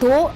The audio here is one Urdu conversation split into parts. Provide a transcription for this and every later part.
2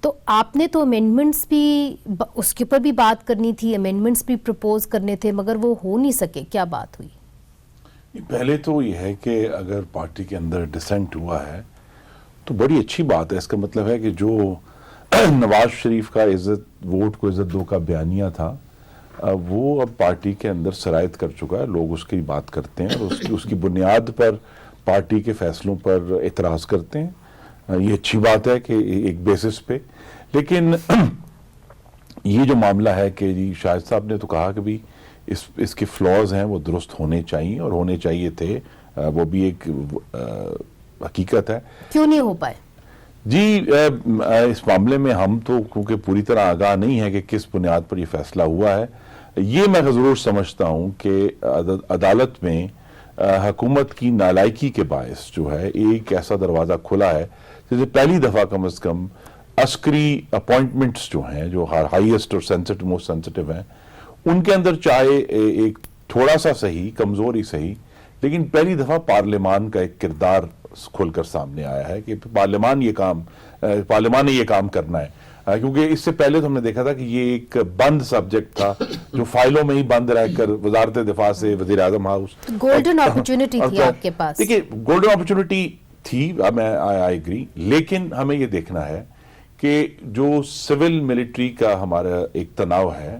تو آپ نے تو امینڈمنٹس بھی اس کے اوپر بھی بات کرنی تھی, امینڈمنٹس بھی پرپوز کرنے تھے, مگر وہ ہو نہیں سکے, کیا بات ہوئی؟ پہلے تو یہ ہے کہ اگر پارٹی کے اندر ڈسینٹ ہوا ہے تو بڑی اچھی بات ہے. اس کا مطلب ہے کہ جو نواز شریف کا ووٹ کو عزت دو کا بیانیہ تھا وہ اب پارٹی کے اندر سرایت کر چکا ہے. لوگ اس کی بات کرتے ہیں اور اس کی بنیاد پر پارٹی کے فیصلوں پر اعتراض کرتے ہیں. یہ اچھی بات ہے کہ ایک بیسس پہ. لیکن یہ جو معاملہ ہے کہ جی شاہد صاحب نے تو کہا کہ بھی اس کے فلاز ہیں وہ درست ہونے چاہیے اور ہونے چاہیے تھے, وہ بھی ایک حقیقت ہے. کیوں نہیں ہو پائے؟ جی اس معاملے میں ہم تو کیونکہ پوری طرح آگاہ نہیں ہے کہ کس بنیاد پر یہ فیصلہ ہوا ہے. یہ میں ضرور سمجھتا ہوں کہ عدالت میں حکومت کی نالائکی کے باعث جو ہے ایک ایسا دروازہ کھلا ہے جیسے پہلی دفعہ کم از کم عسکری اپوائنٹمنٹس جو ہیں جو ہائیسٹ اور سینسٹیو موسٹ سینسٹیو ہیں ان کے اندر چاہے ایک تھوڑا سا صحیح کمزور ہی صحیح لیکن پہلی دفعہ پارلیمان کا ایک کردار کھل کر سامنے آیا ہے کہ پارلیمان نے یہ کام کرنا ہے. کیونکہ اس سے پہلے تو ہم نے دیکھا تھا کہ یہ ایک بند سبجیکٹ تھا جو فائلوں میں ہی بند رہ کر وزارت دفاع سے وزیر اعظم ہاؤس. گولڈن اپرچونٹی تھی آپ کے پاس. دیکھیے گولڈن اپرچونٹی تھی, میں آئی ایگری, لیکن ہمیں یہ دیکھنا ہے کہ جو سول ملٹری کا ہمارا ایک تناؤ ہے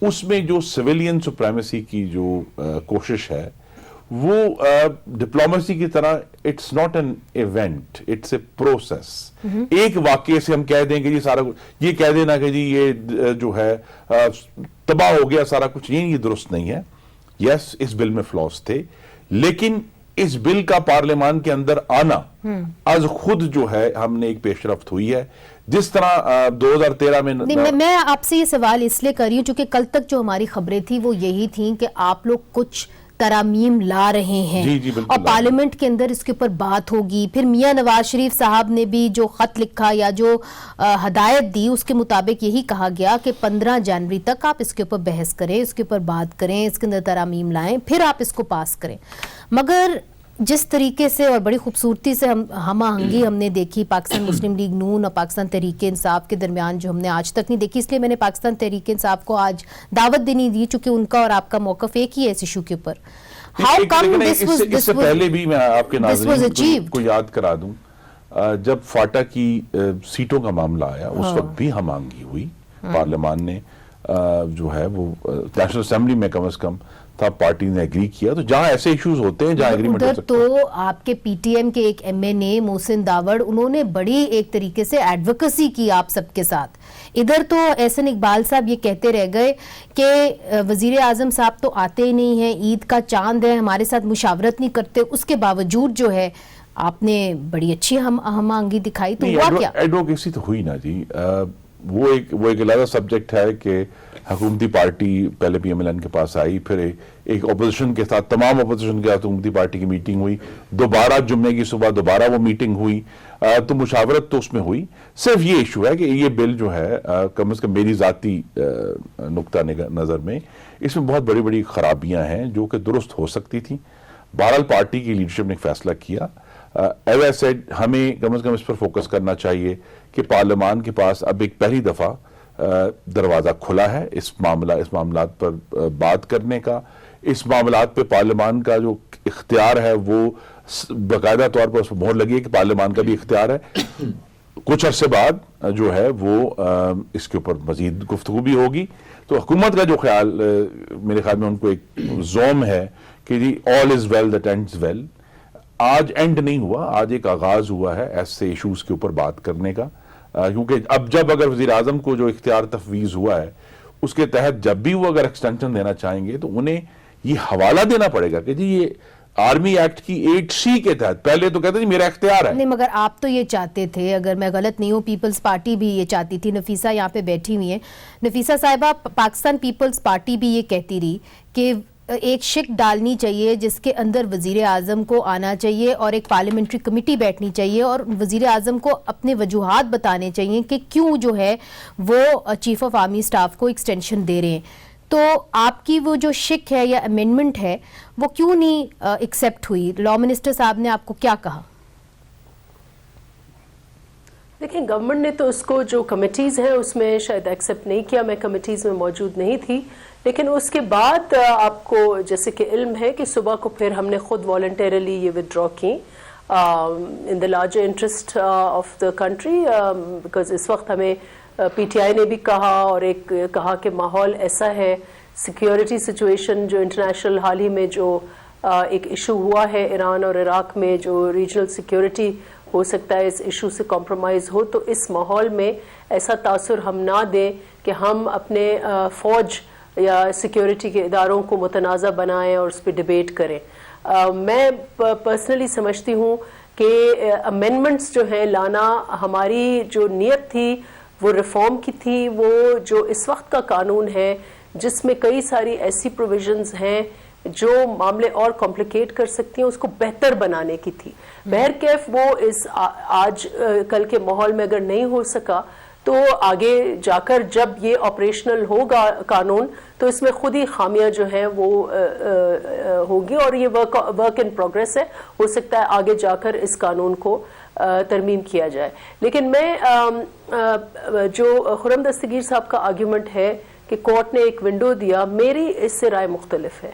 اس میں جو سویلین سپریمیسی کی جو کوشش ہے وہ ڈپلومیسی کی طرح it's not an event, it's a process. ایک واقعے سے ہم کہہ دیں کہ جی سارا کچھ, یہ کہہ دینا کہ جی یہ جو ہے تباہ ہو گیا سارا کچھ, یہ درست نہیں ہے. یس اس بل میں فلاز تھے لیکن اس بل کا پارلیمان کے اندر آنا از خود جو ہے ہم نے ایک پیش رفت ہوئی ہے. جس طرح 2013 میں آپ سے یہ سوال اس لیے کر رہی ہوں چونکہ کل تک جو ہماری خبریں تھیں وہ یہی تھیں کہ آپ لوگ کچھ ترامیم لا رہے ہیں اور پارلیمنٹ کے اندر اس کے اوپر بات ہوگی. پھر میاں نواز شریف صاحب نے بھی جو خط لکھا یا جو ہدایت دی اس کے مطابق یہی کہا گیا کہ 15 جنوری تک آپ اس کے اوپر بحث کریں, اس کے اوپر بات کریں, اس کے اندر ترامیم لائیں, پھر آپ اس کو پاس کریں. مگر جس طریقے سے اور بڑی خوبصورتی سے ہم آہنگی ہم نے دیکھی پاکستان مسلم لیگ نون اور پاکستان تحریک انصاف کے درمیان جو ہم نے آج تک نہیں دیکھی, اس لیے میں نے پاکستان تحریک انصاف کو آج دعوت دینی دی چونکہ ان کا اور آپ کا موقف ایک ہی ہے اس ایشو کے اوپر. اس سے پہلے بھی میں آپ کے ناظرین کو یاد کرا دوں جب فاٹا کی سیٹوں کا معاملہ آیا اس وقت بھی ہم آہنگی ہوئی. پارلیمان نے جو ہے وہ نیشنل اسمبلی میں کم از کم تھا پارٹی نے ایگری کیا. تو جہاں ایسے ایشوز ہوتے ہیں جہاں ایگریمنٹ ہو سکتا ہے. تو آپ کے پی ٹی ایم کے ایک ایم این اے محسن داوڑ انہوں نے بڑی ایک طریقے سے ایڈوکیسی کی آپ سب کے ساتھ. ادھر تو احسن اقبال صاحب یہ کہتے رہ گئے کہ وزیر اعظم صاحب تو آتے ہی نہیں ہیں, عید کا چاند ہے, ہمارے ساتھ مشاورت نہیں کرتے. اس کے باوجود جو ہے آپ نے بڑی اچھی ہم آہنگی دکھائی. تو ہوا کیا؟ ایڈوکیسی تو ہوئی نا جی. وہ ایک علیحدہ سبجیکٹ ہے کہ حکومتی پارٹی پہلے پی ایم ایل این کے پاس آئی, پھر ایک اپوزیشن کے ساتھ تمام اپوزیشن کے ساتھ حکومتی پارٹی کی میٹنگ ہوئی, دوبارہ جمعے کی صبح دوبارہ وہ میٹنگ ہوئی, تو مشاورت تو اس میں ہوئی. صرف یہ ایشو ہے کہ یہ بل جو ہے کم از کم میری ذاتی نقطہ نظر میں اس میں بہت بڑی بڑی خرابیاں ہیں جو کہ درست ہو سکتی تھیں. بہرحال پارٹی کی لیڈرشپ نے ایک فیصلہ کیا. ایز آئی سیڈ ہمیں کم از کم اس پر فوکس کرنا چاہیے کہ پارلیمان کے پاس اب ایک پہلی دفعہ دروازہ کھلا ہے اس معاملات پر بات کرنے کا. اس معاملات پہ پارلیمان کا جو اختیار ہے وہ باقاعدہ طور پر اس پر مہر لگی ہے کہ پارلیمان کا بھی اختیار ہے. کچھ عرصے بعد جو ہے وہ اس کے اوپر مزید گفتگو بھی ہوگی. تو حکومت کا جو خیال میرے خیال میں ان کو ایک زوم ہے کہ جی all is well that ends well. آج اینڈ نہیں ہوا, آج ایک آغاز ہوا ہے ایسے ایشوز کے اوپر بات کرنے کا. کیونکہ اب جب اگر وزیر اعظم کو جو اختیار تفویض ہوا ہے اس کے تحت جب بھی وہ اگر ایکسٹینشن دینا چاہیں گے تو انہیں یہ حوالہ دینا پڑے گا کہ جی یہ آرمی ایکٹ کی 8C کے تحت. پہلے تو کہتے ہیں میرا اختیار ہے. نہیں مگر آپ تو یہ چاہتے تھے, اگر میں غلط نہیں ہوں, پیپلز پارٹی بھی یہ چاہتی تھی. نفیسہ یہاں پہ بیٹھی ہوئی ہیں. نفیسہ صاحبہ, پاکستان پیپلز پارٹی بھی یہ کہتی رہی کہ ایک شک ڈالنی چاہیے جس کے اندر وزیر اعظم کو آنا چاہیے اور ایک پارلیمنٹری کمیٹی بیٹھنی چاہیے اور وزیر اعظم کو اپنے وجوہات بتانے چاہیے کہ کیوں جو ہے وہ چیف آف آرمی سٹاف کو ایکسٹینشن دے رہے ہیں. تو آپ کی وہ جو شک ہے یا امینڈمنٹ ہے وہ کیوں نہیں ایکسیپٹ ہوئی؟ لا منسٹر صاحب نے آپ کو کیا کہا؟ دیکھیں گورنمنٹ نے تو اس کو جو کمیٹیز ہیں اس میں شاید ایکسیپٹ نہیں کیا، میں کمیٹیز میں موجود نہیں تھی، لیکن اس کے بعد آپ کو جیسے کہ علم ہے کہ صبح کو پھر ہم نے خود والنٹیرلی یہ ودرا کی in the larger interest of the country, because اس وقت ہمیں پی ٹی آئی نے بھی کہا اور ایک کہا کہ ماحول ایسا ہے، سیکیورٹی سچویشن جو انٹرنیشنل حال ہی میں جو ایک ایشو ہوا ہے ایران اور عراق میں، جو ریجنل سیکیورٹی ہو سکتا ہے اس ایشو سے کمپرومائز ہو، تو اس ماحول میں ایسا تاثر ہم نہ دیں کہ ہم اپنے فوج یا سیکیورٹی کے اداروں کو متنازع بنائیں اور اس پہ ڈیبیٹ کریں۔ میں پرسنلی سمجھتی ہوں کہ امینڈمنٹس جو ہیں لانا، ہماری جو نیت تھی وہ ریفارم کی تھی، وہ جو اس وقت کا قانون ہے جس میں کئی ساری ایسی پروویژنز ہیں جو معاملے اور کمپلیکیٹ کر سکتی ہیں، اس کو بہتر بنانے کی تھی۔ بہرکیف وہ اس آج کل کے ماحول میں اگر نہیں ہو سکا تو آگے جا کر جب یہ آپریشنل ہوگا قانون تو اس میں خود ہی خامیاں جو ہیں وہ ہوگی، اور یہ ورک ان پروگریس ہے، ہو سکتا ہے آگے جا کر اس قانون کو ترمیم کیا جائے۔ لیکن میں جو خرم دستگیر صاحب کا آرگیومنٹ ہے کہ کورٹ نے ایک ونڈو دیا، میری اس سے رائے مختلف ہے۔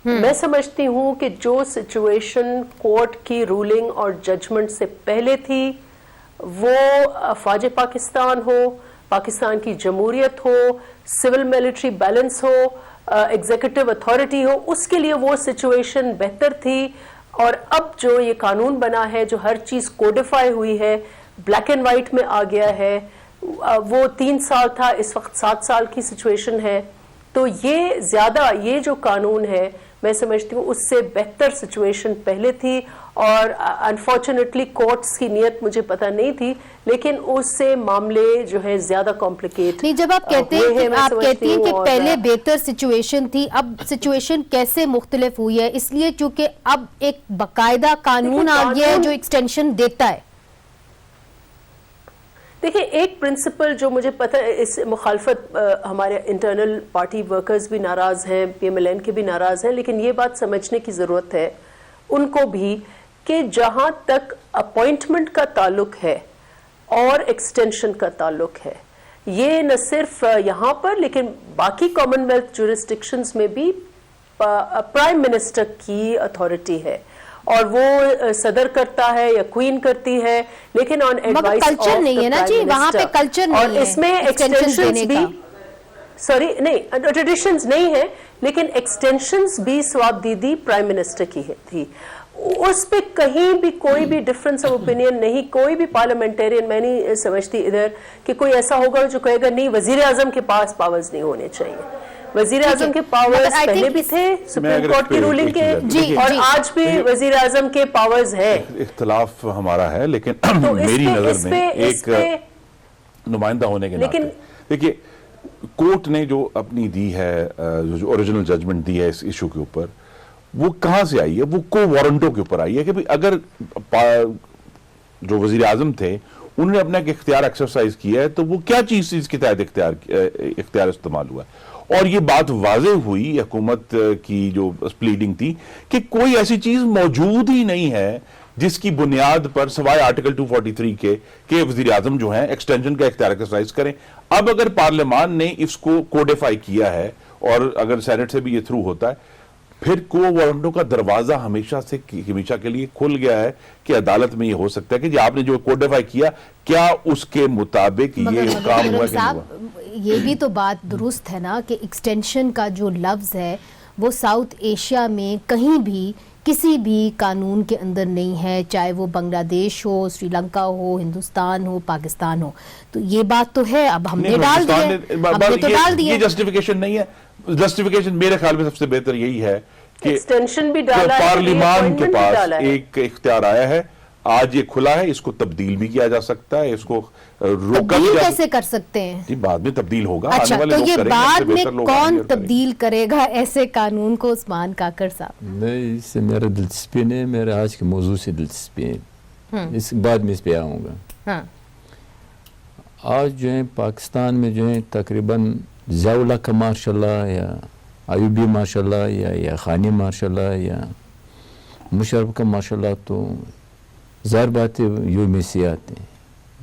میں سمجھتی ہوں کہ جو سچویشن کورٹ کی رولنگ اور ججمنٹ سے پہلے تھی، وہ افواج پاکستان ہو، پاکستان کی جمہوریت ہو، سول ملٹری بیلنس ہو، ایگزیکٹو اتھارٹی ہو، اس کے لیے وہ سچویشن بہتر تھی۔ اور اب جو یہ قانون بنا ہے، جو ہر چیز کوڈیفائی ہوئی ہے، بلیک اینڈ وائٹ میں آ گیا ہے، وہ 3 سال تھا، اس وقت 7 سال کی سچویشن ہے، تو یہ زیادہ یہ جو قانون ہے میں سمجھتی ہوں اس سے بہتر سچویشن پہلے تھی، اور انفارچونیٹلی کورٹس کی نیت مجھے پتہ نہیں تھی، لیکن اس سے معاملے جو ہے زیادہ کمپلیکیٹ نہیں۔ جب آپ کہتے ہیں کہ آپ کہتی ہیں کہ پہلے بہتر سچویشن تھی، اب سچویشن کیسے مختلف ہوئی ہے؟ اس لیے چونکہ اب ایک باقاعدہ قانون آ گیا ہے جو ایکسٹینشن دیتا ہے۔ دیکھیں ایک پرنسپل جو مجھے پتہ ہے، اس مخالفت ہمارے انٹرنل پارٹی ورکرز بھی ناراض ہیں، پی ایم ایل این کے بھی ناراض ہیں، لیکن یہ بات سمجھنے کی ضرورت ہے ان کو بھی کہ جہاں تک اپوائنٹمنٹ کا تعلق ہے اور ایکسٹینشن کا تعلق ہے، یہ نہ صرف یہاں پر لیکن باقی کامن ویلتھ جورسڈکشنز میں بھی پرائم منسٹر کی اتھارٹی ہے، اور وہ صدر کرتا ہے یا کوئین کرتی ہے، لیکن آن ایڈوائس آف کلچر نہیں ہے نا جی، وہاں پہ کلچر نہیں ہے، اور اس میں ایکسٹینشنز بھی ٹریڈیشنز نہیں ہے، لیکن ایکسٹینشنز بھی سواب دیدی پرائم منسٹر کی تھی، اس پہ کہیں بھی کوئی بھی ڈفرنس آف اوپینین نہیں۔ کوئی بھی پارلیمنٹیرین میں نہیں سمجھتی ادھر کہ کوئی ایسا ہوگا جو کہے گا نہیں وزیر اعظم کے پاس پاورز نہیں ہونے چاہیے۔ وزیر اعظم کے پاورز پہلے بھی تھے سپریم کورٹ کی رولنگ کے، اور آج بھی وزیر اعظم کے پاورز ہیں۔ اختلاف ہمارا ہے، لیکن میری نظر میں ایک نمائندہ ہونے کے ناطے دیکھیے کورٹ نے جو اپنی دی ہے، جو اوریجنل ججمنٹ دی ہے اس ایشو کے اوپر، وہ کہاں سے آئی ہے؟ وہ کو وارنٹوں کے اوپر آئی ہے کہ اگر جو وزیر اعظم تھے انہوں نے اپنا ایک اختیار ایکسرسائز کیا ہے تو وہ کیا چیز کے تحت اختیار استعمال ہوا ہے، اور یہ بات واضح ہوئی حکومت کی جو پلیڈنگ تھی کہ کوئی ایسی چیز موجود ہی نہیں ہے جس کی بنیاد پر سوائے آرٹیکل 243 کے کہ وزیر اعظم جو ہیں ایکسٹینشن کا اختیار ایکسرسائز کریں۔ اب اگر پارلیمان نے اس کو کوڈیفائی کیا ہے اور اگر سینٹ سے بھی یہ تھرو ہوتا ہے، پھر کو وارنٹوں کا دروازہ ہمیشہ کے لیے کھل گیا ہے کہ عدالت میں یہ ہو سکتا ہے کہ جی آپ نے جو کوڈیفائی کیا کیا اس کے مطابق یہ کام ہوا کہ نہیں ہوا۔ یہ بھی تو بات درست ہے نا کہ ایکسٹینشن کا جو لفظ ہے وہ ساؤتھ ایشیا میں کہیں بھی کسی بھی قانون کے اندر نہیں ہے، چاہے وہ بنگلہ دیش ہو، سری لنکا ہو، ہندوستان ہو، پاکستان ہو، تو یہ بات تو ہے۔ اب ہم نے ڈال دیا، یہ جسٹیفیکیشن نہیں ہے۔ جسٹیفیکیشن میرے خیال میں سب سے بہتر یہی ہے کہ پارلیمان کے پاس ایک اختیار آیا ہے، آج یہ کھلا ہے، اس کو تبدیل بھی کیا جا سکتا ہے، اس کو روکا بھی کیسے کر سکتے ہیں؟ جی بعد میں تبدیل ہوگا۔ اچھا تو یہ بعد میں کون تبدیل کرے گا ایسے قانون کو؟ عثمان کاکڑ صاحب۔ نہیں، اس سے میرا دلچسپی نہیں، میرے آج کے موضوع سے دلچسپی ہے، اس بعد میں اس پہ آؤں گا۔ آج جو ہے پاکستان میں جو ہے تقریباً ضیاء کا ماشاء اللہ یا ایوبی ماشاء اللہ یا خانی ماشاء اللہ یا مشرف کا ماشاء اللہ، تو ظاہر بات ہے یو میں سے آتے ہیں،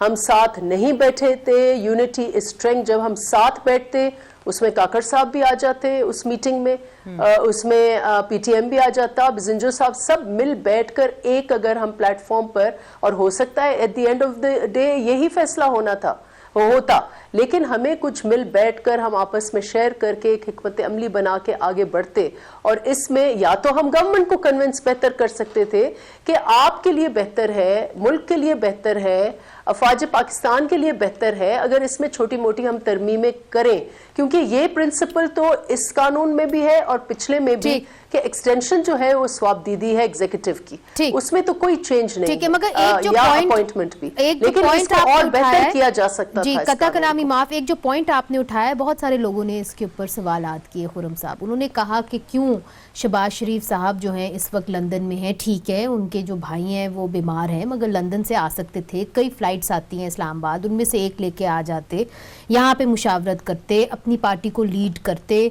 ہم ساتھ نہیں بیٹھے تھے. Unity is strength. جب ہم ساتھ بیٹھتے اس میں کاکڑ صاحب بھی آ جاتے اس میٹنگ میں, اس میں پی ٹی ایم بھی آ جاتا, بزنجو صاحب, سب مل بیٹھ کر ایک اگر ہم پلیٹ فارم پر, اور ہو سکتا ہے at the end of the day یہی فیصلہ ہوتا, لیکن ہمیں کچھ مل بیٹھ کر ہم آپس میں شیئر کر کے ایک حکمت عملی بنا کے آگے بڑھتے. اور اس میں یا تو ہم گورنمنٹ کو کنونس بہتر کر سکتے تھے کہ آپ کے لیے بہتر ہے, ملک کے لیے بہتر ہے, افواج پاکستان کے لیے بہتر ہے اگر اس میں چھوٹی موٹی ہم ترمیمیں کریں, کیونکہ یہ پرنسپل تو اس قانون میں بھی ہے اور پچھلے میں بھی کہ ایکسٹینشن جو ہے وہ سواب دیدی ہے ایگزیکٹو کی, اس میں تو کوئی چینج نہیں ہے, مگر ایک جو یا پوائنٹ اپوائنٹمنٹ بھی, لیکن اس کو اور بہتر کیا جا سکتا جی, تھا. قطع کلامی معاف, ایک جو پوائنٹ آپ نے اٹھایا, بہت سارے لوگوں نے اس کے اوپر سوالات کیے. خرم صاحب, انہوں نے کہا کہ کیوں شہباز شریف صاحب جو ہیں اس وقت لندن میں ہیں, ٹھیک ہے ان کے جو بھائی ہیں وہ بیمار ہیں, مگر لندن سے آ سکتے تھے, کئی فلائٹس آتی ہیں اسلام آباد, ان میں سے ایک لے کے آ جاتے, یہاں پہ مشاورت کرتے, اپنی پارٹی کو لیڈ کرتے.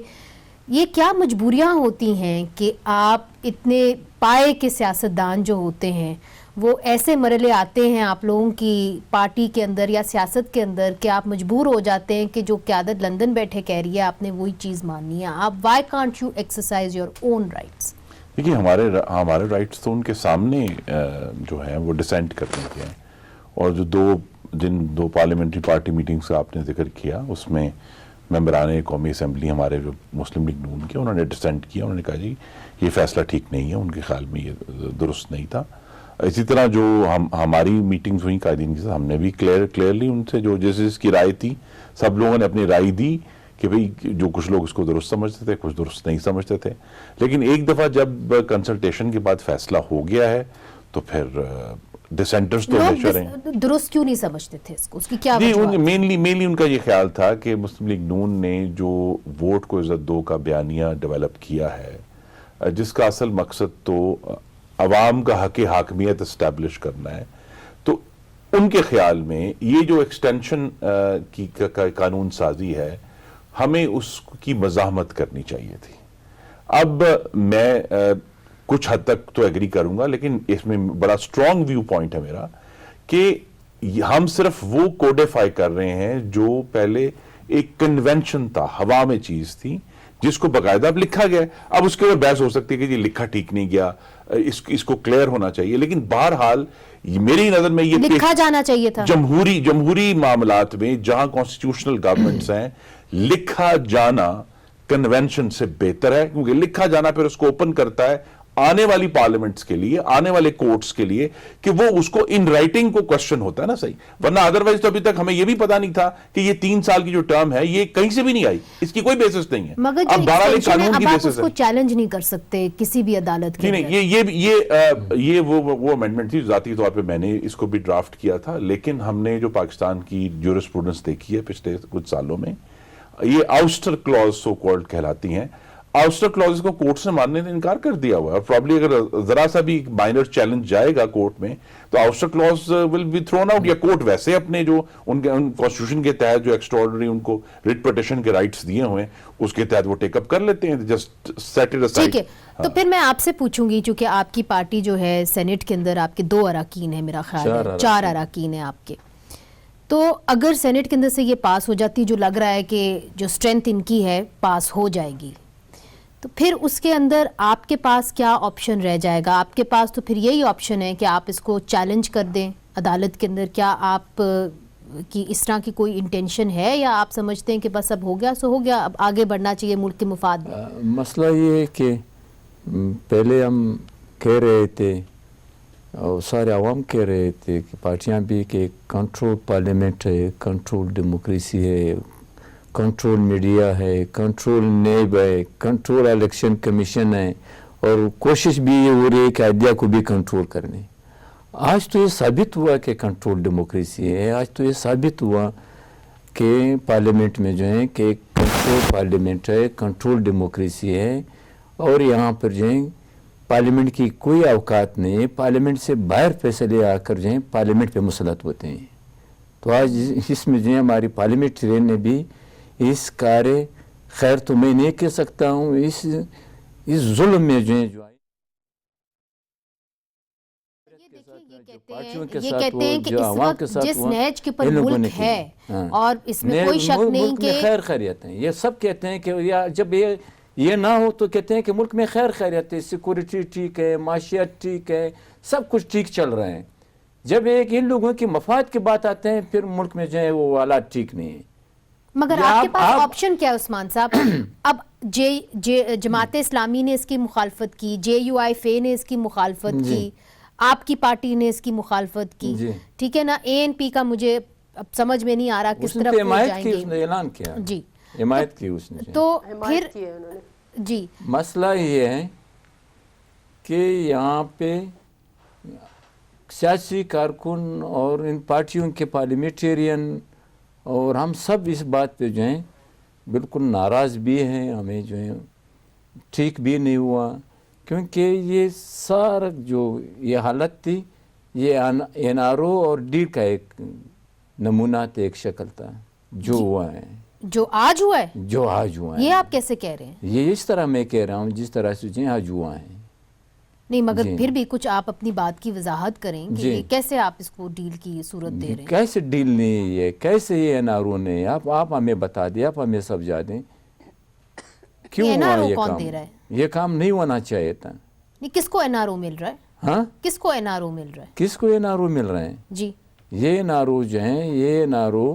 یہ کیا مجبوریاں ہوتی ہیں کہ آپ اتنے پائے کے سیاستدان جو ہوتے ہیں وہ ایسے مرحلے آتے ہیں آپ لوگوں کی پارٹی کے اندر یا سیاست کے اندر کہ آپ مجبور ہو جاتے ہیں کہ جو قیادت لندن بیٹھے کہہ رہی ہے آپ نے وہی چیز ماننی ہے. آپ why can't you exercise your own rights? دیکھیے, ہمارے رائٹس تو ان کے سامنے جو ہیں وہ ڈسینٹ کرنے کے ہیں, اور جن دو پارلیمنٹری پارٹی میٹنگز کا آپ نے ذکر کیا اس میں ممبران قومی اسمبلی ہمارے جو مسلم لیگ نون کے, انہوں نے ڈسینٹ کیا, انہوں نے کہا جی یہ فیصلہ ٹھیک نہیں ہے, ان کے خیال میں یہ درست نہیں تھا. اسی طرح جو ہماری میٹنگز ہوئیں قائدین کے ساتھ, ہم نے بھی کلیئرلی ان سے جو جس کی رائے تھی, سب لوگوں نے اپنی رائے دی کہ بھئی جو کچھ لوگ اس کو درست سمجھتے تھے, کچھ درست نہیں سمجھتے تھے. لیکن ایک دفعہ جب کنسلٹیشن کے بعد فیصلہ ہو گیا ہے تو پھر ڈسینٹرز تو ہمیشہ رہے. درست کیوں نہیں سمجھتے تھے اس کو, اس کی کیا جی, وجہ؟ مینلی ان کا یہ خیال تھا کہ مسلم لیگ نون نے جو ووٹ کو عزت دو کا بیانیہ ڈیولپ کیا ہے, جس کا اصل مقصد تو عوام کا حق حاکمیت اسٹیبلش کرنا ہے, تو ان کے خیال میں یہ جو ایکسٹینشن کی قانون سازی ہے ہمیں اس کی مزاحمت کرنی چاہیے تھی. اب میں کچھ حد تک تو ایگری کروں گا, لیکن اس میں بڑا اسٹرانگ ویو پوائنٹ ہے میرا کہ ہم صرف وہ کوڈیفائی کر رہے ہیں جو پہلے ایک کنونشن تھا, ہوا میں چیز تھی, جس کو باقاعدہ اب لکھا گیا ہے. اب اس کے اوپر بحث ہو سکتی ہے کہ یہ لکھا ٹھیک نہیں گیا, اس کو کلیئر ہونا چاہیے, لیکن بہرحال میری نظر میں یہ لکھا جانا چاہیے تھا. جمہوری معاملات میں جہاں کانسٹیٹیوشنل گورنمنٹس ہیں, لکھا جانا کنونشن سے بہتر ہے, کیونکہ لکھا جانا پھر اس کو اوپن کرتا ہے آنے والی پارلیمنٹس کے لیے, آنے والے کورٹس کے لیے, کہ وہ اس کو ان رائٹنگ کو کوشچن ہوتا ہے نا, صحیح. ورنہ ادروائز تو ابھی تک ہمیں یہ بھی پتا نہیں تھا کہ یہ 3 سال کی جو ٹرم ہے یہ کہیں سے بھی نہیں آئی, اس کی کوئی بیسس نہیں ہے. مگر اب 12 قانون کی آپ بیسس اس کو چیلنج نہیں کر سکتے کسی بھی عدالت کے نہیں. یہ وہ امینڈمنٹ تھی, ذاتی طور پہ میں نے اس کو بھی ڈرافٹ کیا تھا, لیکن ہم نے جو پاکستان کی جورسپروڈنس دیکھی ہے پچھلے کچھ سالوں میں, یہ آؤسٹر کلوز سو کالڈ کہلاتی ہیں, آؤسٹر کلوز کو کورٹ سے ماننے نے انکار کر دیا ہوا ہے. پرابلی اگر ذرا سا بھی مائنر چیلنج جائے گا کورٹ میں تو ouster clause will be thrown out, یا کورٹ ویسے اپنے جو ان کانسٹیٹیوشن کے تحت جو ایکسٹراڈنری ان کو ریٹ پٹیشن کے رائٹس دیے ہوئے ہیں اس کے تحت وہ ٹیک اپ کر لیتے ہیں, جسٹ سیٹ اٹ اسائیڈ. ٹھیک ہے, تو پھر میں آپ سے پوچھوں گی, چونکہ آپ کی پارٹی جو ہے سینٹ کے اندر آپ کے 2 اراکین ہیں, میرا خیال ہے 4 اراکین ہیں آپ کے, تو اگر سینٹ کے اندر سے یہ پاس ہو جاتی, جو لگ رہا ہے کہ جو اسٹرینتھ ان کی ہے پاس ہو جائے گی, تو پھر اس کے اندر آپ کے پاس کیا آپشن رہ جائے گا؟ آپ کے پاس تو پھر یہی آپشن ہے کہ آپ اس کو چیلنج کر دیں عدالت کے اندر. کیا آپ کی اس طرح کی کوئی انٹینشن ہے, یا آپ سمجھتے ہیں کہ بس اب ہو گیا سو ہو گیا, اب آگے بڑھنا چاہیے ملک کے مفاد میں؟ مسئلہ یہ ہے کہ پہلے ہم کہہ رہے تھے اور سارے عوام کہہ رہے تھے کہ پارٹیاں بھی کہ کنٹرول پارلیمنٹ ہے, کنٹرول ڈیموکریسی ہے, کنٹرول میڈیا ہے, کنٹرول نیب ہے, کنٹرول الیکشن کمیشن ہے, اور کوشش بھی یہ ہو رہی ہے کہ عدلیہ کو بھی کنٹرول کرنے. آج تو یہ ثابت ہوا کہ کنٹرول ڈیموکریسی ہے, آج تو یہ ثابت ہوا کہ پارلیمنٹ میں جو ہے کہ کنٹرول پارلیمنٹ ہے, کنٹرول ڈیموکریسی ہے, اور یہاں پر جو ہے پارلیمنٹ کی کوئی اوقات نہیں ہے, پارلیمنٹ سے باہر فیصلے آ کر جو ہے پارلیمنٹ پہ مسلط ہوتے ہیں. تو آج اس میں جو ہے ہماری پارلیمنٹرین نے بھی اس کار خیر تو میں نہیں کہہ سکتا ہوں, اس ظلم میں جو ہے یہ کہتے ہیں کہ اس وقت جس نہج کے پر ملک ہے اور اس میں کوئی شک نہیں کہ خیر خیریت ہے، یہ سب کہتے ہیں کہ جب یہ نہ ہو تو کہتے ہیں کہ ملک میں خیر خیریت ہے، سیکورٹی ٹھیک ہے، معاشیت ٹھیک ہے، سب کچھ ٹھیک چل رہے ہیں. جب ایک ان لوگوں کی مفاد کی بات آتے ہیں پھر ملک میں جو ہے وہ حالات ٹھیک نہیں ہیں. مگر آپ کے پاس آپشن کیا ہے عثمان صاحب؟ اب جماعت اسلامی نے اس کی مخالفت کی، JUIF نے اس کی مخالفت کی، آپ کی پارٹی نے اس کی مخالفت کی، ٹھیک ہے نا. ANP کا مجھے اب سمجھ میں نہیں آ رہا کس طرف وہ جائیں گے. اس نے اعلان کیا، جی حمایت کی اس نے. تو پھر جی مسئلہ یہ ہے کہ یہاں پہ سیاسی کارکن اور ان پارٹیوں کے پارلیمنٹیرین اور ہم سب اس بات پہ جو ہیں بالکل ناراض بھی ہیں. ہمیں جو ہے ٹھیک بھی نہیں ہوا، کیونکہ یہ سارا جو یہ حالت تھی یہ NRO اور ڈی کا ایک نمونہ تھا، ایک شکل تھا جو ہوا ہے، جو آج ہوا ہے، جو آج ہوا ہے. یہ آپ کیسے کہہ رہے ہیں؟ یہ اس طرح میں کہہ رہا ہوں جس طرح سے جو آج ہوا ہے. نہیں مگر پھر بھی کچھ آپ اپنی بات کی وضاحت کریں کہ کیسے آپ اس کو ڈیل کی صورت دے رہے ہیں. کیسے ڈیل نہیں ہے، کیسے یہ NRO نے، آپ ہمیں بتا دیں، آپ ہمیں سمجھا دیں کیوں ہوا یہ کام. یہ کام نہیں ہونا چاہیے تھا. کس کو NRO مل رہا ہے؟ ہاں کس کو NRO مل رہا ہے؟ کس کو NRO مل رہے ہیں؟ جی یہ NRO جو ہیں، یہ NRO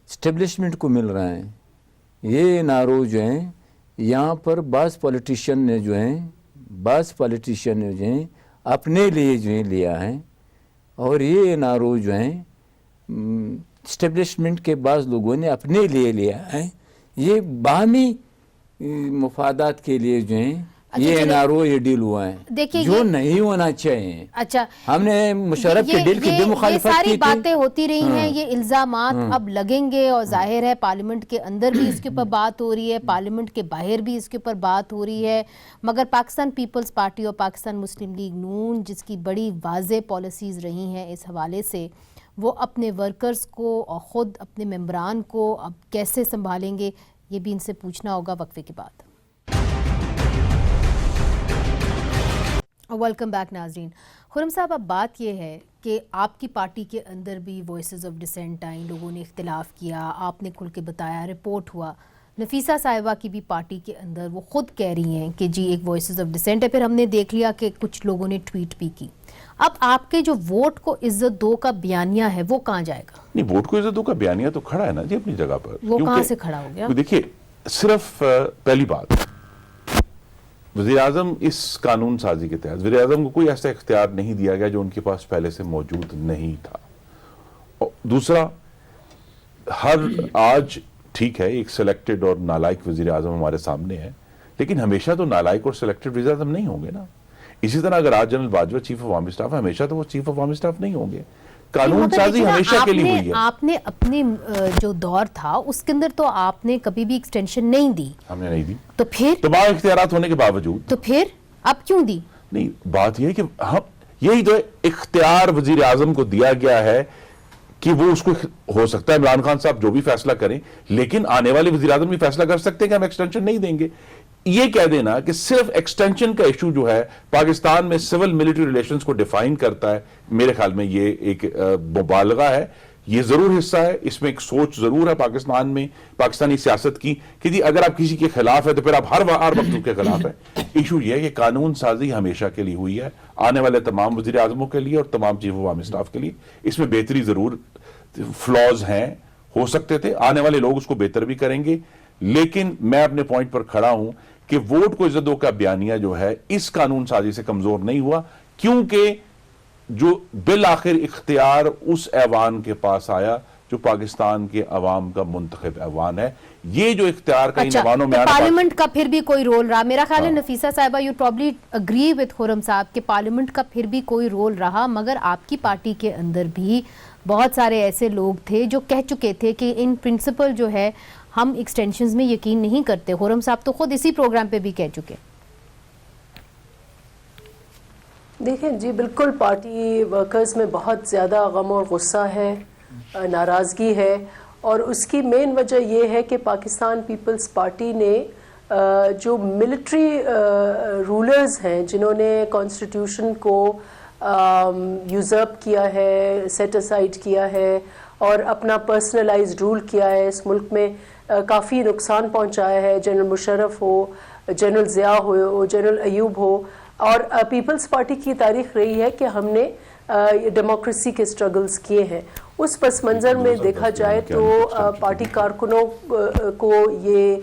اسٹیبلشمنٹ کو مل رہا ہے. یہ NRO جو ہیں یہاں پر بعض پولیٹیشین نے جو ہیں اپنے لیے جو ہیں لیا ہے، اور یہ NRO جو ہیں اسٹیبلشمنٹ کے بعض لوگوں نے اپنے لیے لیا ہے. یہ باہمی مفادات کے لیے جو ہیں یہ NRO یہ ڈیل ہوا ہے جو نہیں ہونا چاہیے. اچھا ہم نے مشرف کے ڈیل کی بھی مخالفت کی تھی. یہ ساری باتیں ہوتی رہی ہیں، یہ الزامات اب لگیں گے اور ظاہر ہے پارلیمنٹ کے اندر بھی اس کے اوپر بات ہو رہی ہے، پارلیمنٹ کے باہر بھی اس کے اوپر بات ہو رہی ہے. مگر پاکستان پیپلز پارٹی اور پاکستان مسلم لیگ نون جس کی بڑی واضح پالیسیز رہی ہیں اس حوالے سے، وہ اپنے ورکرز کو اور خود اپنے ممبران کو اب کیسے سنبھالیں گے یہ بھی ان سے پوچھنا ہوگا وقفے کے بعد. ویلکم بیک ناظرین. خرم صاحب اب بات یہ ہے کہ آپ کی پارٹی کے اندر بھی وائسز آف ڈسینٹ آئیں، لوگوں نے اختلاف کیا، آپ نے کھل کے بتایا، رپورٹ ہوا. نفیسہ صاحبہ کی بھی پارٹی کے اندر وہ خود کہہ رہی ہیں کہ جی ایک وائسز آف ڈسینٹ ہے. پھر ہم نے دیکھ لیا کہ کچھ لوگوں نے ٹویٹ بھی کی. اب آپ کے جو ووٹ کو عزت دو کا بیانیہ ہے وہ کہاں جائے گا؟ نہیں، ووٹ کو عزت دو کا بیانیہ تو کھڑا ہے نا جی اپنی جگہ پر. وہ کہاں سے کھڑا ہو گیا؟ دیکھیے صرف پہلی بات، وزیراعظم اس قانون سازی کے تحت وزیراعظم کو کوئی ایسا اختیار نہیں دیا گیا جو ان کے پاس پہلے سے موجود نہیں تھا. اور دوسرا، آج ٹھیک ہے ایک سلیکٹڈ اور نالائق وزیراعظم ہمارے سامنے ہے، لیکن ہمیشہ تو نالائق اور سلیکٹڈ وزیراعظم نہیں ہوں گے نا. اسی طرح اگر آج general Bajwa chief of army staff ہے، ہمیشہ تو وہ چیف آف آرمی اسٹاف نہیں ہوں گے. قانون سازی ہمیشہ کے لیے ہوئی ہے. آپ نے اپنے جو دور تھا اس کے اندر تو آپ نے کبھی بھی ایکسٹینشن نہیں دی. ہم نے نہیں دی. تو پھر تمام اختیارات ہونے کے باوجود تو پھر اب کیوں دی؟ نہیں، بات یہ ہے کہ ہم یہی تو اختیار وزیر اعظم کو دیا گیا ہے کہ وہ اس کو ہو سکتا ہے عمران خان صاحب جو بھی فیصلہ کریں، لیکن آنے والے وزیر اعظم بھی فیصلہ کر سکتے ہیں کہ ہم ایکسٹینشن نہیں دیں گے. یہ کہہ دینا کہ صرف ایکسٹینشن کا ایشو جو ہے پاکستان میں سول ملٹری ریلیشنز کو ڈیفائن کرتا ہے، میرے خیال میں یہ ایک مبالغہ ہے. یہ ضرور حصہ ہے، اس میں ایک سوچ ضرور ہے پاکستان میں، پاکستانی سیاست کی کہ جی اگر آپ کسی کے خلاف ہے تو پھر آپ ہر وقت اس کے خلاف ہے. ایشو یہ ہے کہ قانون سازی ہمیشہ کے لیے ہوئی ہے، آنے والے تمام وزیر اعظموں کے لیے اور تمام چیف آف آرمی اسٹاف کے لیے. اس میں بہتری ضرور فلاز ہیں، ہو سکتے تھے، آنے والے لوگ اس کو بہتر بھی کریں گے. لیکن میں اپنے پوائنٹ پر کھڑا ہوں کہ ووٹ کو عزت دو کا بیانیہ جو ہے اس قانون سازی سے کمزور نہیں ہوا، کیونکہ جو بالآخر اختیار اس ایوان کے پاس آیا جو پاکستان کے عوام کا منتخب ایوان ہے. یہ جو اختیار کا ان ایوانوں میں پارلیمنٹ کا پھر بھی کوئی رول رہا. میرا خیال ہے نفیسہ صاحبہ یو پرابلی اگری وتھ خرم صاحب کہ پارلیمنٹ کا پھر بھی کوئی رول رہا، مگر آپ کی پارٹی کے اندر بھی بہت سارے ایسے لوگ تھے جو کہہ چکے تھے کہ ان پرنسپل جو ہے ہم ایکسٹینشنز میں یقین نہیں کرتے. خرم صاحب تو خود اسی پروگرام پہ بھی کہہ چکے. دیکھیں جی بالکل پارٹی ورکرز میں بہت زیادہ غم اور غصہ ہے، ناراضگی ہے، اور اس کی مین وجہ یہ ہے کہ پاکستان پیپلز پارٹی نے جو ملٹری رولرز ہیں جنہوں نے کانسٹیٹیوشن کو یوزرپ کیا ہے, سیٹ اسائڈ کیا ہے اور اپنا پرسنلائزڈ رول کیا ہے. اس ملک میں کافی نقصان پہنچایا ہے. جنرل مشرف ہو, جنرل ضیاء ہو, جنرل ایوب ہو, اور پیپلز پارٹی کی تاریخ رہی ہے کہ ہم نے ڈیموکریسی کے سٹرگلز کیے ہیں. اس پس منظر میں دیکھا جائے تو پارٹی کارکنوں کو یہ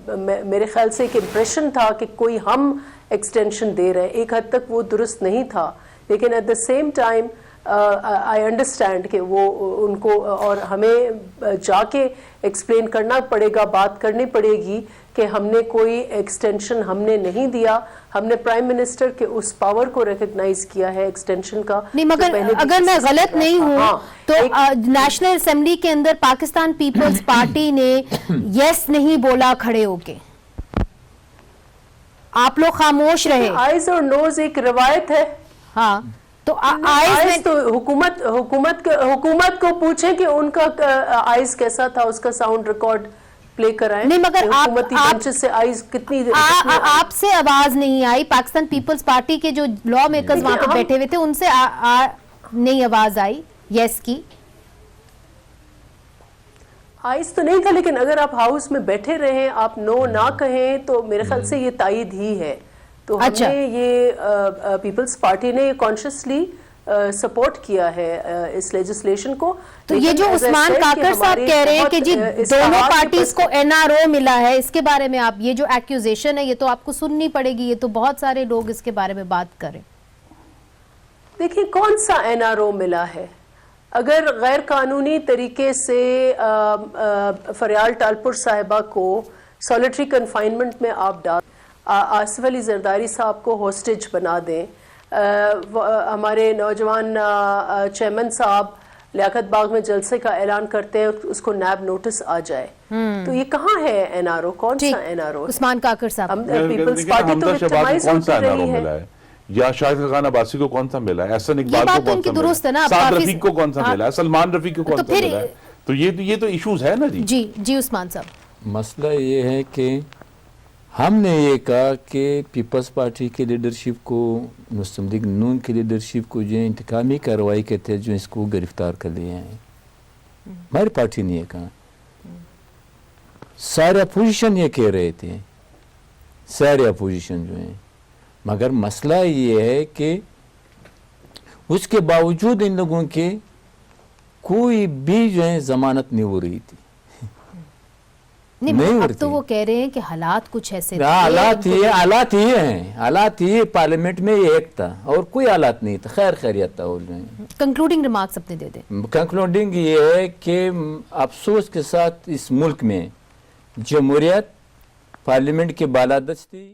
میرے خیال سے ایک امپریشن تھا کہ کوئی ہم ایکسٹینشن دے رہے ہیں. ایک حد تک وہ درست نہیں تھا, لیکن at the same time I understand کہ وہ ان کو, اور ہمیں جا کے ایکسپلین کرنا پڑے گا, بات کرنی پڑے گی کہ ہم نے کوئی ایکسٹینشن ہم نے نہیں دیا. ہم نے پرائم منسٹر کے اس پاور کو ریکگنائز کیا ہے ایکسٹینشن کا. نہیں, مگر اگر میں غلط نہیں ہوں تو نیشنل اسمبلی کے اندر پاکستان پیپلز پارٹی نے یس نہیں بولا کھڑے ہو کے, آپ لوگ خاموش رہے. آئیز اور نوز ایک روایت ہے. ہاں, تو آئیز تو حکومت کو پوچھیں کہ ان کا آئیز کیسا تھا, اس کا ساؤنڈ ریکارڈ پلے کرائیں. نہیں, مگر حکومتی بینچز سے آئیز کتنی آپ سے آواز نہیں آئی. پاکستان پیپلز پارٹی کے جو لا میکرز وہاں پہ بیٹھے ہوئے تھے ان سے نہیں آواز آئی یس کی. آئیز تو نہیں تھا, لیکن اگر آپ ہاؤس میں بیٹھے رہیں, آپ نو نہ کہیں تو میرے خیال سے یہ تائید ہی ہے. تو ہم نے یہ پیپلز پارٹی نے کانشیسلی سپورٹ کیا ہے اس لیجسلیشن کو. تو یہ جو عثمان کاکر صاحب کہہ رہے ہیں کہ جی دونوں پارٹیز کو NRO ملا ہے, اس کے بارے میں آپ, یہ جو ایکیوزیشن ہے یہ تو آپ کو سننی پڑے گی, یہ تو بہت سارے لوگ اس کے بارے میں بات کریں. دیکھیں کون سا NRO ملا ہے. اگر غیر قانونی طریقے سے فریال ٹالپور صاحبہ کو سولیٹری کنفائنمنٹ میں آپ ڈال, آصف علی زرداری صاحب کو ہوسٹیج بنا دیں, ہمارے نوجوان چیئرمین صاحب لیاقت باغ میں جلسے کا اعلان کرتے ہیں, اس کو نیب نوٹس آ جائے, تو یہ کہاں ہے NRO؟ کون سا NRO؟ عثمان کاکر صاحب, پیپلز پارٹی تو اجتماعی کون سا سوچ رہی NRO ہے. ملا ہے, یا شاہد خان عباسی کو کون سا ملا ہے, احسن اقبال کو کون سا ملا ہے, سعد رفیق کو کون سا ملا ہے, سلمان رفیق کو کون سا ملا ہے. تو یہ تو ایشوز ہے نا جی. جی عثمان صاحب, مسئلہ یہ ہے کہ ہم نے یہ کہا کہ پیپلز پارٹی کی لیڈرشپ کو, مسلم لیگ نون کی لیڈرشپ کو جو انتقامی کارروائی کے تحت جو اس کو گرفتار کر لیا ہے, ہماری پارٹی نے یہ کہا. سارے اپوزیشن یہ کہہ رہے تھے, سارے اپوزیشن جو ہیں, مگر مسئلہ یہ ہے کہ اس کے باوجود ان لوگوں کے کوئی بھی جو ہے ضمانت نہیں ہو رہی تھی. نہیں, اب تو وہ کہہ رہے ہیں کہ حالات کچھ ایسے تھے. حالات یہ ہیں, حالات یہ پارلیمنٹ میں یہ ایک تھا اور کوئی حالات نہیں تھا, خیریت تھا. کنکلوڈنگ ریمارکس اپنے دے دیں. کنکلوڈنگ یہ ہے کہ افسوس کے ساتھ اس ملک میں جمہوریت پارلیمنٹ کی بالادستی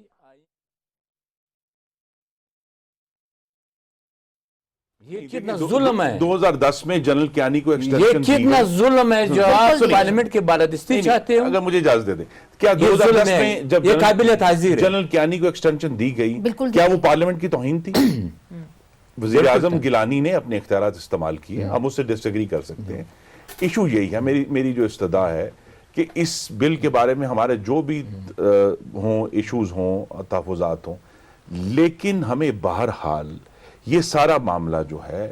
یہ کتنا ظلم ہے. 2010 میں جنرل کیانی کو یہ کتنا ظلم ہے جو آپ پارلیمنٹ کے بالادستی چاہتے ہو. اگر مجھے اجازت دے دیں, کیا 2010 میں جب یہ قابل تعزیر جنرل کیانی کو ایکسٹینشن دی گئی, کیا وہ پارلیمنٹ کی توہین تھی؟ وزیر اعظم گیلانی نے اپنے اختیارات استعمال کیے, ہم اس سے ڈس ایگری کر سکتے ہیں. ایشو یہی ہے, میری جو استدعا ہے کہ اس بل کے بارے میں ہمارے جو بھی ہوں ایشوز ہوں, تحفظات ہوں, لیکن ہمیں بہرحال یہ سارا معاملہ جو ہے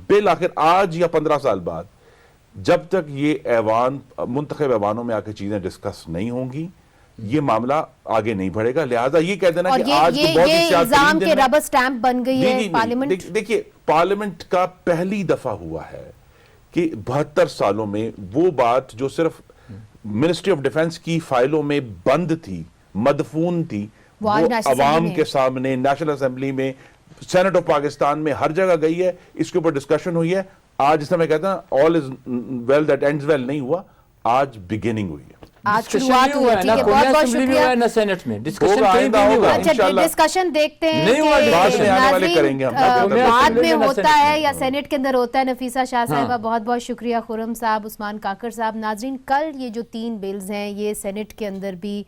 بالآخر آج یا 15 سال بعد, جب تک یہ ایوان, منتخب ایوانوں میں آ کے چیزیں ڈسکس نہیں ہوں گی, یہ معاملہ آگے نہیں بڑھے گا. لہٰذا یہ کہہ دینا کہ آج تو بہت ہی الزام کے ربر سٹیمپ بن گئی ہے پارلیمنٹ. دیکھیے, پارلیمنٹ کا پہلی دفعہ ہوا ہے کہ 72 سالوں میں وہ بات جو صرف منسٹری آف ڈیفنس کی فائلوں میں بند تھی, مدفون تھی, وہ عوام کے سامنے, نیشنل اسمبلی میں, سینٹ آف پاکستان میں, ہر جگہ گئی ہے, اس کے اوپر ڈسکشن ہوئی ہے. آج جس میں کہتا ہوں آل از ویل دیٹ اینڈز ویل نہیں ہوا, آج بگننگ ہوئی ہے. آج شروعات ہوئی ہے. ٹھیک ہے, بہت بہت شکریہ. نہ سینٹ میں ڈسکشن دیکھتے ہیں بعد میں ہوتا ہے یا سینٹ کے اندر ہوتا ہے. نفیسہ شاہ صاحبہ, بہت بہت شکریہ. خرم صاحب, عثمان کاکر صاحب. ناظرین, کل یہ جو 3 بلز ہیں یہ سینٹ کے اندر بھی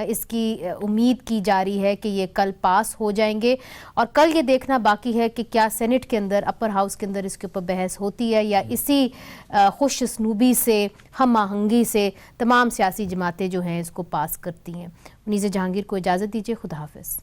اس کی امید کی جا رہی ہے کہ یہ کل پاس ہو جائیں گے, اور کل یہ دیکھنا باقی ہے کہ کیا سینٹ کے اندر, اپر ہاؤس کے اندر اس کے اوپر بحث ہوتی ہے یا اسی خوش اسلوبی سے, ہم آہنگی سے تمام سیاسی جماعتیں جو ہیں اس کو پاس کرتی ہیں. منیزہ جہانگیر کو اجازت دیجیے. خدا حافظ.